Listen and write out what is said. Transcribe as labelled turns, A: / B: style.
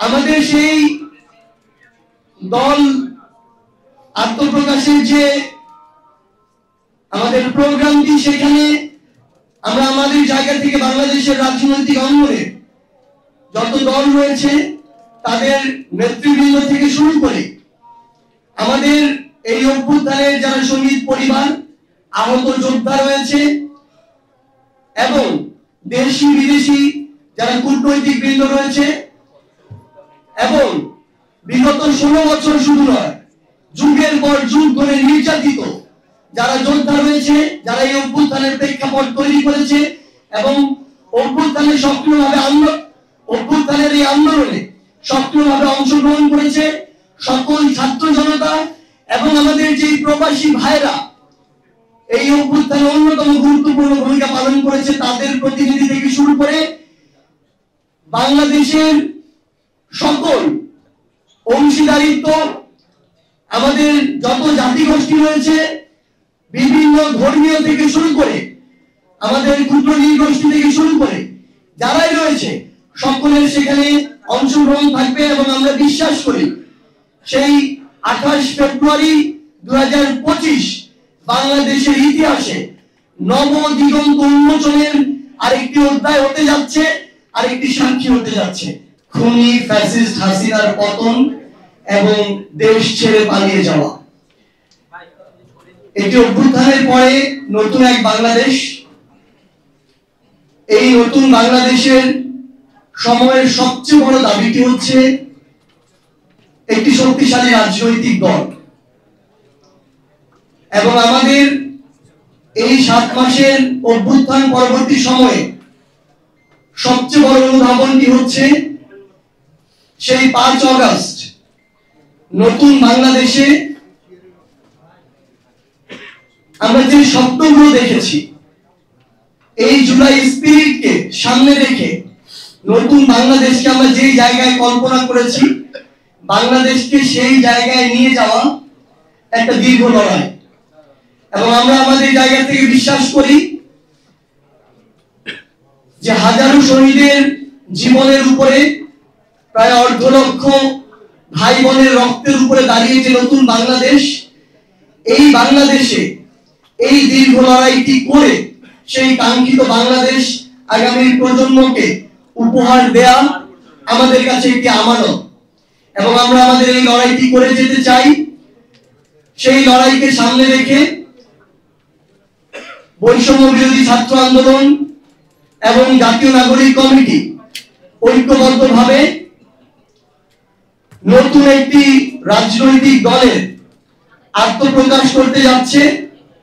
A: আমাদের সেই দল আত্মপ্রকাশের যে আমাদের প্রোগ্রামটি, সেখানে আমরা আমাদের জায়গা থেকে বাংলাদেশের রাজনৈতিক অঙ্গনে যত দল রয়েছে তাদের নেতৃবৃন্দ থেকে শুরু করে আমাদের এই অভ্যুত্থানের যারা শহীদ পরিবার, আহত যোদ্ধা রয়েছে এবং দেশি বিদেশি যারা কূটনৈতিক বৃন্দ রয়েছে এবং বিগত 16 বছর শুধু নয়, যুগের পর যুগ ধরে নির্যাতিত যারা যোদ্ধা রয়েছে, যারা এই অভ্যুত্থানের প্রেক্ষাপট তৈরি করেছে এবং অভ্যুত্থানের এই আন্দোলনে সক্রিয়ভাবে অংশগ্রহণ করেছে সকল ছাত্র জনতা এবং আমাদের যে প্রবাসী ভাইরা এই অভ্যুত্থানে অন্যতম গুরুত্বপূর্ণ ভূমিকা পালন করেছে, তাদের প্রতিনিধি থেকে শুরু করে বাংলাদেশের সকল অংশীদারিত্ব, আমাদের যত জাতিগোষ্ঠী রয়েছে, বিভিন্ন ধর্মীয় থেকে শুরু করে আমাদের ক্ষুদ্র নৃগোষ্ঠী থেকে শুরু করে যারাই রয়েছে সকলের সেখানে অংশগ্রহণ থাকবে এবং আমরা বিশ্বাস করি সেই 28 ফেব্রুয়ারি 2025 বাংলাদেশের ইতিহাসে নবদিগন্ত উন্মোচনের আরেকটি অধ্যায় হতে যাচ্ছে, আরেকটি সাক্ষী হতে যাচ্ছে। খুনি ফ্যাসিস্ট হাসিনার পতন এবং দেশ ছেড়ে পালিয়ে যাওয়া, এটি অভ্যুত্থানের পরে নতুন এক বাংলাদেশ। এই নতুন বাংলাদেশের সময়ের সবচেয়ে বড় দাবিটি হচ্ছে একটি শক্তিশালী রাজনৈতিক দল এবং আমাদের এই 7 মাসের অভ্যুত্থান পরবর্তী সময়ে সবচেয়ে বড় অনুধাবনটি হচ্ছে সেই 5 আগস্ট নতুন বাংলাদেশে আমরা যে স্বপ্নগুলো দেখেছি, এই জুলাই স্পিরিটকে সামনে রেখে নতুন বাংলাদেশকে আমরা যে জায়গায় কল্পনা করেছি, বাংলাদেশকে সেই জায়গায় নিয়ে যাওয়া একটা দীর্ঘ লড়াই এবং আমরা আমাদের জায়গা থেকে বিশ্বাস করি যে হাজারো শহীদের জীবনের উপরে, প্রায় 1.5 লক্ষ ভাই বোনের রক্তের উপরে দাঁড়িয়ে যে নতুন বাংলাদেশ, এই বাংলাদেশে এই দীর্ঘ লড়াইটি করে সেই কাঙ্ক্ষিত বাংলাদেশ আগামী প্রজন্মকে উপহার দেয়া আমাদের কাছে একটি আমানত এবং আমরা আমাদের এই লড়াইটি করে যেতে চাই। সেই লড়াইকে সামনে রেখে বৈষম্য বিরোধী ছাত্র আন্দোলন এবং জাতীয় নাগরিক কমিটি ঐক্যবদ্ধভাবে নতুন একটি রাজনৈতিক দলের আত্মপ্রকাশ করতে যাচ্ছে।